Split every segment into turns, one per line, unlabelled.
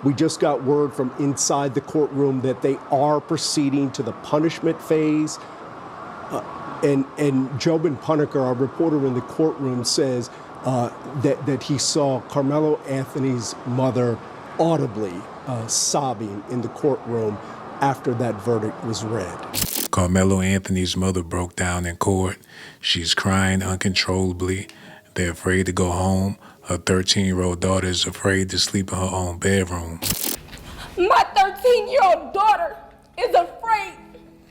We just got word from inside the courtroom that they are proceeding to the punishment phase. And Jobin Puneker, our reporter in the courtroom, says that he saw Karmelo Anthony's mother audibly sobbing in the courtroom after that verdict was read.
Karmelo Anthony's mother broke down in court. She's crying uncontrollably. They're afraid to go home. Her 13-year-old daughter is afraid to sleep in her own bedroom.
My 13-year-old daughter is afraid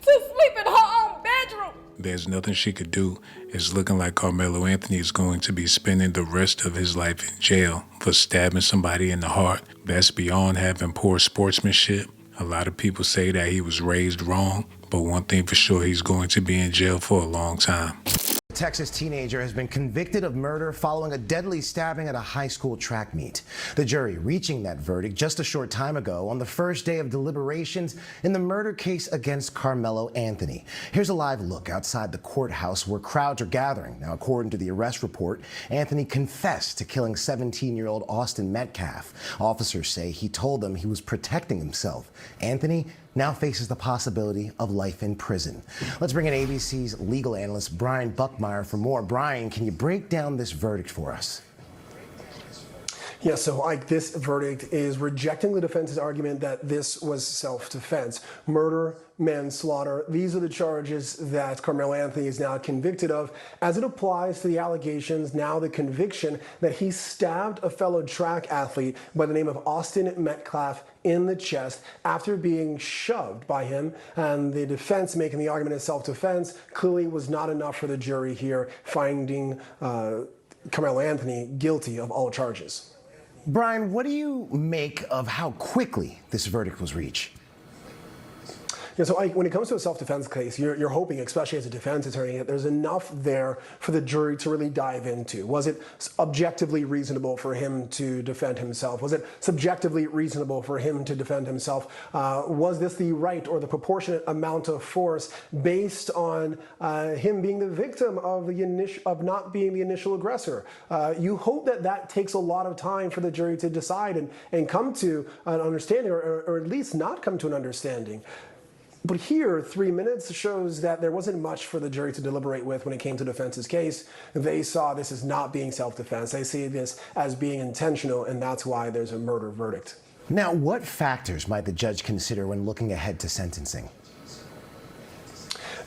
to sleep in her own bedroom.
There's nothing she could do. It's looking like Karmelo Anthony is going to be spending the rest of his life in jail for stabbing somebody in the heart. That's beyond having poor sportsmanship. A lot of people say that he was raised wrong, but one thing for sure, he's going to be in jail for a long time.
A Texas teenager has been convicted of murder following a deadly stabbing at a high school track meet. The jury reaching that verdict just a short time ago on the first day of deliberations in the murder case against Karmelo Anthony. Here's a live look outside the courthouse where crowds are gathering. Now, according to the arrest report, Anthony confessed to killing 17-year-old Austin Metcalf. Officers say he told them he was protecting himself. Anthony now faces the possibility of life in prison. Let's bring in ABC's legal analyst, Brian Buckmeyer, for more. Brian, can you break down this verdict for us?
Yeah, so Ike, this verdict is rejecting the defense's argument that this was self-defense. Murder, manslaughter, these are the charges that Karmelo Anthony is now convicted of as it applies to the allegations, now the conviction that he stabbed a fellow track athlete by the name of Austin Metcalf in the chest after being shoved by him. And the defense making the argument as self-defense clearly was not enough for the jury here, finding Karmelo Anthony guilty of all charges.
Brian, what do you make of how quickly this verdict was reached?
Yeah, so when it comes to a self-defense case, you're hoping, especially as a defense attorney, that there's enough there for the jury to really dive into. Was it objectively reasonable for him to defend himself? Was it subjectively reasonable for him to defend himself? Was this the right or the proportionate amount of force based on him being the victim of not being the initial aggressor? You hope that takes a lot of time for the jury to decide and come to an understanding, or at least not come to an understanding. But here, 3 minutes shows that there wasn't much for the jury to deliberate with when it came to defense's case. They saw this as not being self-defense. They see this as being intentional, and that's why there's a murder verdict.
Now, what factors might the judge consider when looking ahead to sentencing?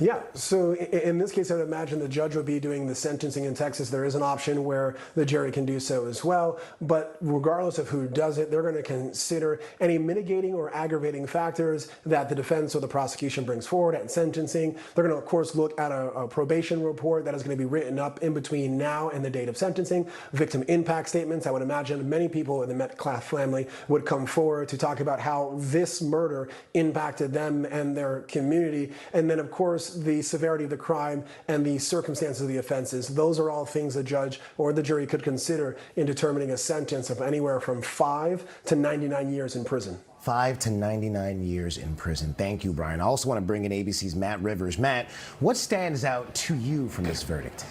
Yeah, so in this case, I would imagine the judge would be doing the sentencing in Texas. There is an option where the jury can do so as well. But regardless of who does it, they're going to consider any mitigating or aggravating factors that the defense or the prosecution brings forward at sentencing. They're going to, of course, look at a probation report that is going to be written up in between now and the date of sentencing. Victim impact statements. I would imagine many people in the Metcalf family would come forward to talk about how this murder impacted them and their community. And then, of course, the severity of the crime and the circumstances of the offenses. Those are all things the judge or the jury could consider in determining a sentence of anywhere from 5 to 99 years in prison.
5 to 99 years in prison. Thank you, Brian. I also want to bring in ABC's Matt Rivers. Matt, what stands out to you from this verdict?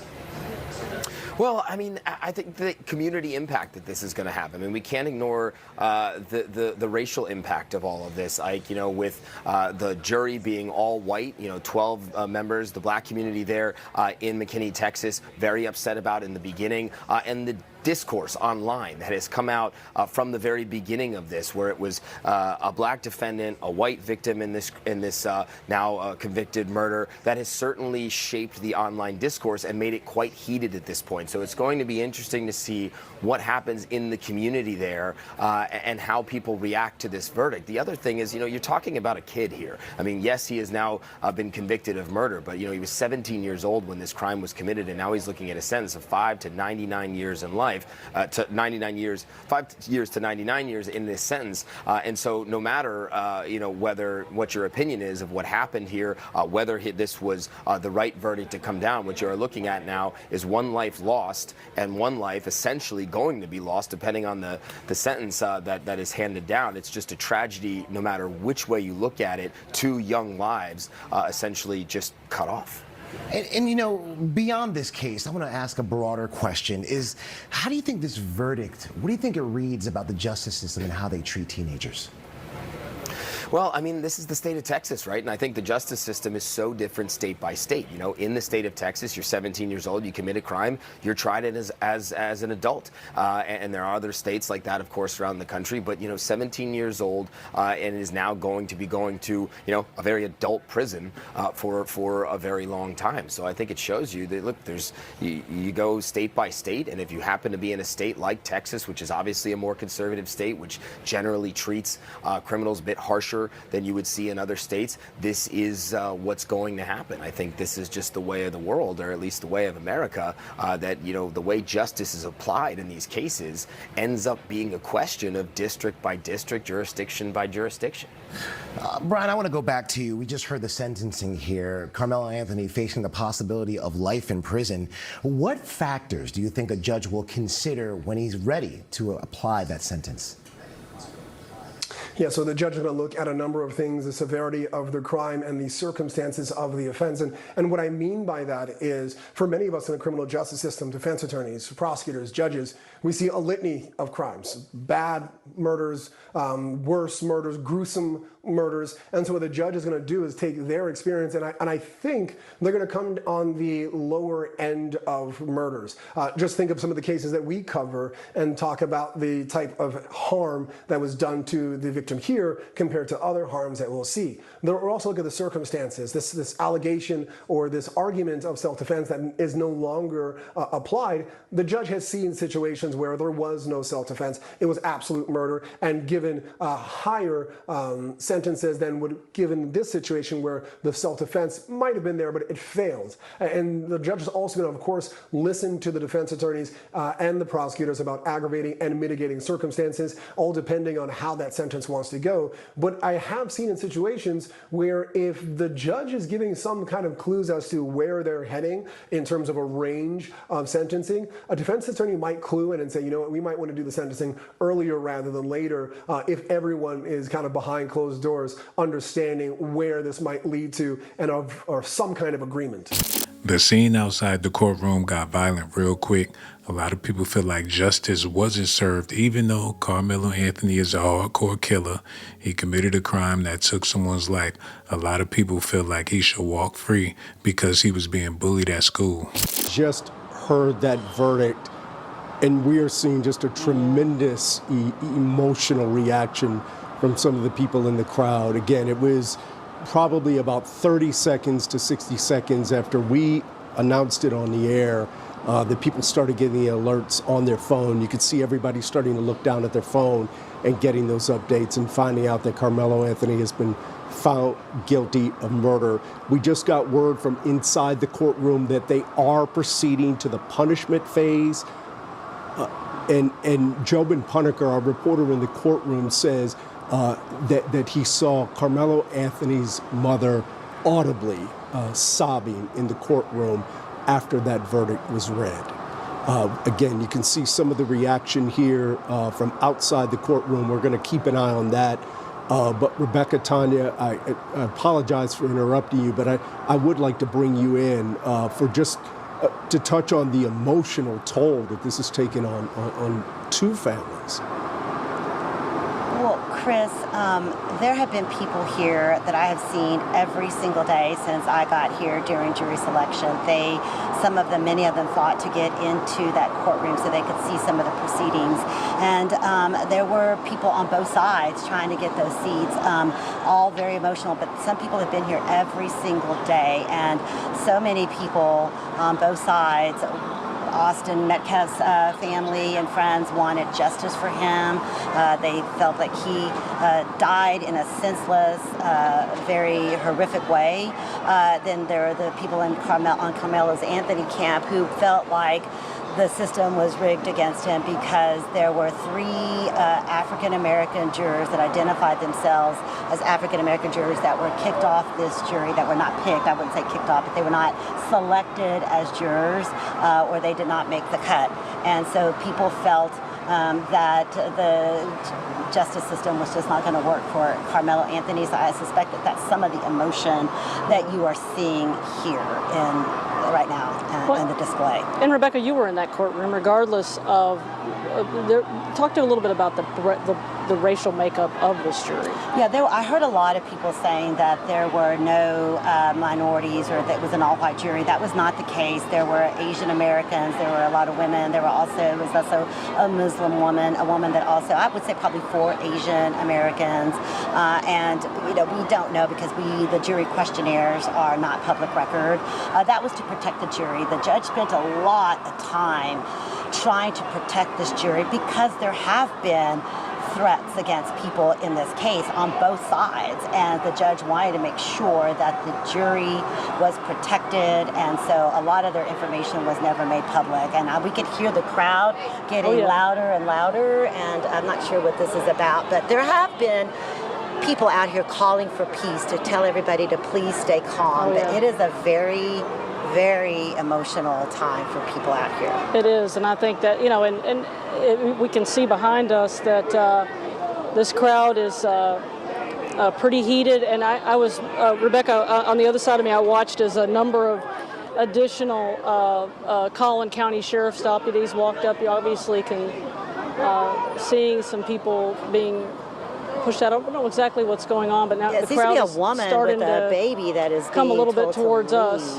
Well, I mean, I think the community impact that this is going to have. I mean, we can't ignore the racial impact of all of this. Like, you know, with the jury being all white, 12 members, the black community there in McKinney, Texas, very upset about in the beginning, and the discourse online that has come out from the very beginning of this, where it was a black defendant, a white victim in this now convicted murder, that has certainly shaped the online discourse and made it quite heated at this point. So it's going to be interesting to see what happens in the community there and how people react to this verdict. The other thing is, you're talking about a kid here. I mean, yes, he has now been convicted of murder, but he was 17 years old when this crime was committed, and now he's looking at a sentence of 5 to 99 years in life. To 99 years, 5 years to 99 years in this sentence. And so no matter, whether what your opinion is of what happened here, whether this was the right verdict to come down, what you're looking at now is one life lost and one life essentially going to be lost depending on the sentence that is handed down. It's just a tragedy no matter which way you look at it. 2 young lives essentially just cut off.
And you know, beyond this case, I want to ask a broader question: is how do you think this verdict? What do you think it reads about the justice system and how they treat teenagers?
Well, I mean, this is the state of Texas, right? And I think the justice system is so different state by state. You know, in the state of Texas, you're 17 years old, you commit a crime, you're tried as an adult. And there are other states like that, of course, around the country. But, you know, 17 years old and is now going to be going to, you know, a very adult prison for a very long time. So I think it shows you that, look, you go state by state. And if you happen to be in a state like Texas, which is obviously a more conservative state, which generally treats criminals a bit harsher than you would see in other states, this is what's going to happen. I think this is just the way of the world, or at least the way of America, that, you know, the way justice is applied in these cases ends up being a question of district by district, jurisdiction by jurisdiction.
Brian, I want to go back to you. We just heard the sentencing here. Karmelo Anthony facing the possibility of life in prison. What factors do you think a judge will consider when he's ready to apply that sentence?
Yeah, so the judge is going to look at a number of things: the severity of the crime and the circumstances of the offense. And what I mean by that is, for many of us in the criminal justice system, defense attorneys, prosecutors, judges, we see a litany of crimes: bad murders, worse murders, gruesome murders. And so what the judge is going to do is take their experience, and I think they're going to come on the lower end of murders. Just think of some of the cases that we cover and talk about the type of harm that was done to the victim here compared to other harms that we'll see. We'll also look at the circumstances. This allegation or this argument of self-defense that is no longer applied. The judge has seen situations where there was no self-defense. It was absolute murder, and given higher sentences than would given this situation where the self-defense might have been there, but it failed. And the judge is also going to, of course, listen to the defense attorneys and the prosecutors about aggravating and mitigating circumstances, all depending on how that sentence wants to go. But I have seen in situations where if the judge is giving some kind of clues as to where they're heading in terms of a range of sentencing, a defense attorney might clue in and say, you know what, we might want to do the sentencing earlier rather than later, if everyone is kind of behind closed doors, understanding where this might lead to or some kind of agreement.
The scene outside the courtroom got violent real quick. A lot of people feel like justice wasn't served, even though Karmelo Anthony is a hardcore killer. He committed a crime that took someone's life. A lot of people feel like he should walk free because he was being bullied at school.
Just heard that verdict, and we are seeing just a tremendous emotional reaction from some of the people in the crowd. Again, it was probably about 30 seconds to 60 seconds after we announced it on the air, the people started getting the alerts on their phone. You could see everybody starting to look down at their phone and getting those updates and finding out that Karmelo Anthony has been found guilty of murder. We just got word from inside the courtroom that they are proceeding to the punishment phase. And Jobin Puneker, our reporter in the courtroom, says that he saw Karmelo Anthony's mother audibly sobbing in the courtroom after that verdict was read. Again, you can see some of the reaction here from outside the courtroom. We're going to keep an eye on that. But Rebecca, Tanya, I apologize for interrupting you, but I would like to bring you in for just to touch on the emotional toll that this has taken on two families.
Well, Chris, there have been people here that I have seen every single day since I got here during jury selection. Many of them fought to get into that courtroom so they could see some of the proceedings. And there were people on both sides trying to get those seats, all very emotional, but some people have been here every single day, and so many people on both sides. Austin Metcalf's family and friends wanted justice for him. They felt like he died in a senseless, very horrific way. Then there are the people on Karmelo Anthony camp who felt like the system was rigged against him because there were three African-American jurors that identified themselves as African-American jurors that were kicked off this jury, that were not picked, I wouldn't say kicked off, but they were not selected as jurors or they did not make the cut. And so people felt that the justice system was just not going to work for Karmelo Anthony. So I suspect that that's some of the emotion that you are seeing here right now in the display.
And Rebecca, you were in that courtroom, regardless of. Talk to a little bit about the racial makeup of this jury.
Yeah, I heard a lot of people saying that there were no minorities or that it was an all-white jury. That was not the case. There were Asian Americans, there were a lot of women, there was also a Muslim woman, a woman that also, I would say probably 4 Asian Americans. And we don't know because the jury questionnaires are not public record. That was to protect the jury. The judge spent a lot of time trying to protect this jury because there have been threats against people in this case on both sides, and the judge wanted to make sure that the jury was protected, and so a lot of their information was never made public. And we could hear the crowd getting louder and louder, and I'm not sure what this is about, but there have been people out here calling for peace, to tell everybody to please stay calm. But it is a very, very emotional time for people out here.
It is, and I think that, we can see behind us that this crowd is pretty heated. And I was, Rebecca, on the other side of me, I watched as a number of additional Collin County Sheriff's deputies walked up. You obviously can seeing some people being pushed out. I don't know exactly what's going on, but now the crowd is starting
to baby that is
come a little bit towards us.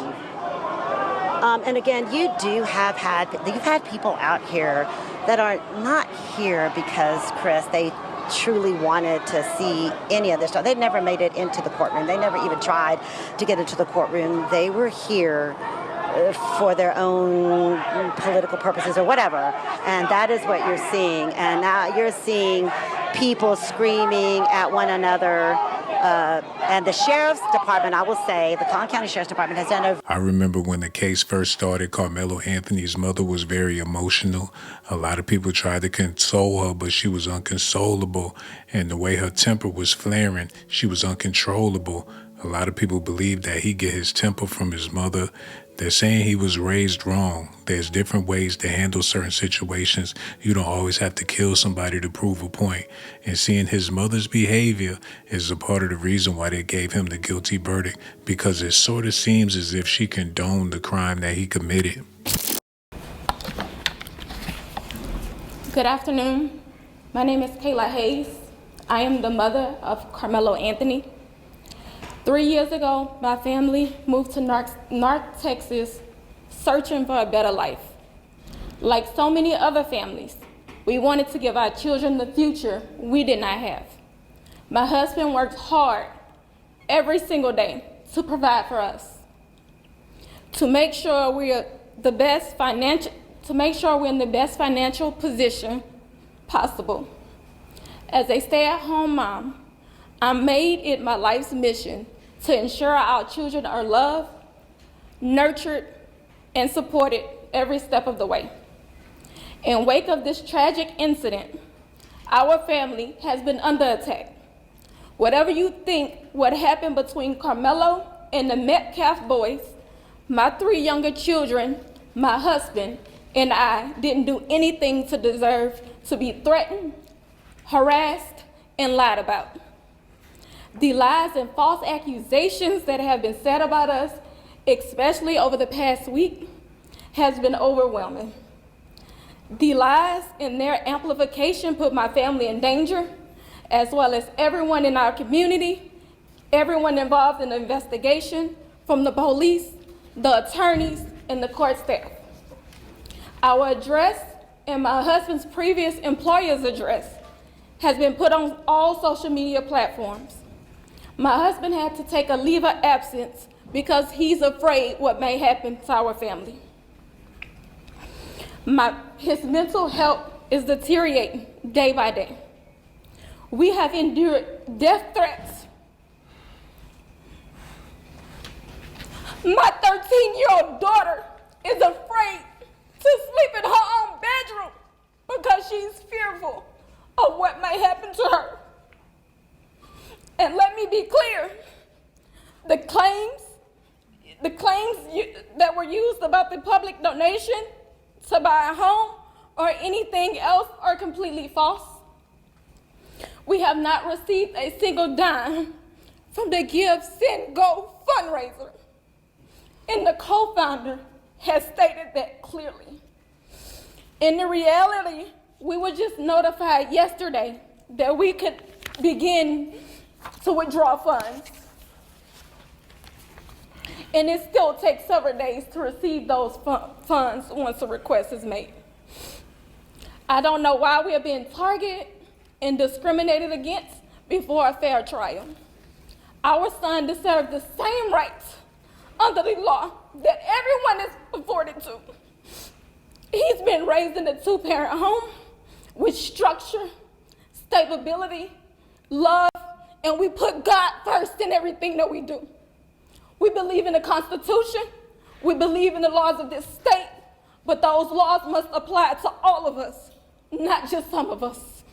And again, you've had people out here that are not here because, Chris, they truly wanted to see any of this stuff. They never made it into the courtroom. They never even tried to get into the courtroom. They were here for their own political purposes or whatever. And that is what you're seeing. And now you're seeing people screaming at one another. And the Sheriff's Department, I will say, the Collin County Sheriff's Department has done
I remember when the case first started, Karmelo Anthony's mother was very emotional. A lot of people tried to console her, but she was unconsolable. And the way her temper was flaring, she was uncontrollable. A lot of people believe that he get his temper from his mother. They're saying he was raised wrong. There's different ways to handle certain situations. You don't always have to kill somebody to prove a point. And seeing his mother's behavior is a part of the reason why they gave him the guilty verdict, because it sort of seems as if she condoned the crime that he committed.
Good afternoon. My name is Kayla Hayes. I am the mother of Karmelo Anthony. 3 years ago, my family moved to North Texas searching for a better life. Like so many other families, we wanted to give our children the future we did not have. My husband worked hard every single day to provide for us, to make sure we're in the best financial position possible. As a stay-at-home mom, I made it my life's mission to ensure our children are loved, nurtured, and supported every step of the way. In wake of this tragic incident, our family has been under attack. Whatever you think what happened between Karmelo and the Metcalf boys, my 3 younger children, my husband, and I didn't do anything to deserve to be threatened, harassed, and lied about. The lies and false accusations that have been said about us, especially over the past week, has been overwhelming. The lies and their amplification put my family in danger, as well as everyone in our community, everyone involved in the investigation, from the police, the attorneys, and the court staff. Our address and my husband's previous employer's address has been put on all social media platforms. My husband had to take a leave of absence because he's afraid what may happen to our family. His mental health is deteriorating day by day. We have endured death threats. My 13-year-old daughter is afraid to sleep in her own bedroom because she's fearful of what may happen to her. And let me be clear, the claims that were used about the public donation to buy a home or anything else are completely false. We have not received a single dime from the Give, Send, Go fundraiser. And the co-founder has stated that clearly. In the reality, we were just notified yesterday that we could begin to withdraw funds. And it still takes several days to receive those funds once a request is made. I don't know why we are being targeted and discriminated against before a fair trial. Our son deserves the same rights under the law that everyone is afforded to. He's been raised in a 2-parent home with structure, stability, love, and we put God first in everything that we do. We believe in the Constitution, we believe in the laws of this state, but those laws must apply to all of us, not just some of us.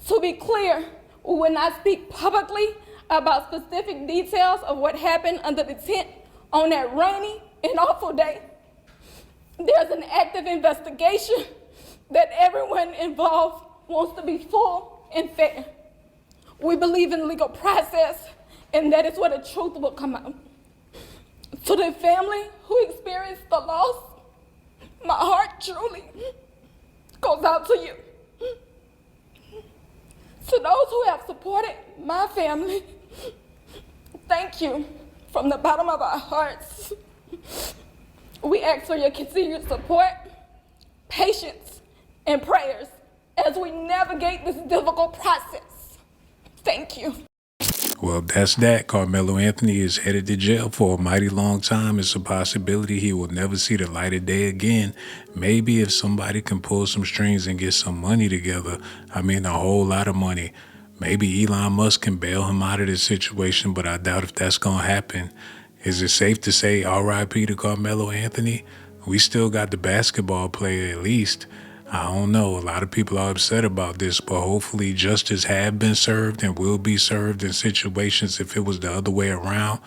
To be clear, we will not speak publicly about specific details of what happened under the tent on that rainy and awful day. There's an active investigation that everyone involved wants to be full and fair. We believe in the legal process, and that is where the truth will come out. To the family who experienced the loss, my heart truly goes out to you. To those who have supported my family, thank you from the bottom of our hearts. We ask for your continued support, patience, and prayers as we navigate this difficult process. Thank you.
Well, that's that. Karmelo Anthony is headed to jail for a mighty long time. It's a possibility he will never see the light of day again. Maybe if somebody can pull some strings and get some money together, I mean a whole lot of money, maybe Elon Musk can bail him out of this situation, but I doubt if that's going to happen. Is it safe to say R.I.P. to Karmelo Anthony? We still got the basketball player at least. I don't know. A lot of people are upset about this, but hopefully justice have been served and will be served in situations if it was the other way around.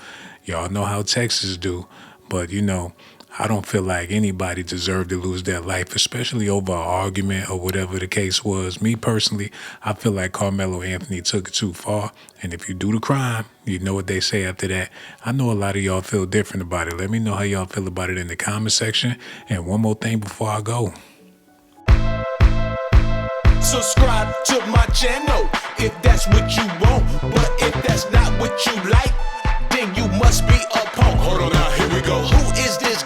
Y'all know how Texas do. But, you know, I don't feel like anybody deserved to lose their life, especially over an argument or whatever the case was. Me personally, I feel like Karmelo Anthony took it too far. And if you do the crime, you know what they say after that. I know a lot of y'all feel different about it. Let me know how y'all feel about it in the comment section. And one more thing before I go.
Subscribe to my channel if that's what you want. But if that's not what you like, then you must be a punk. Hold on now, here we go. Who is this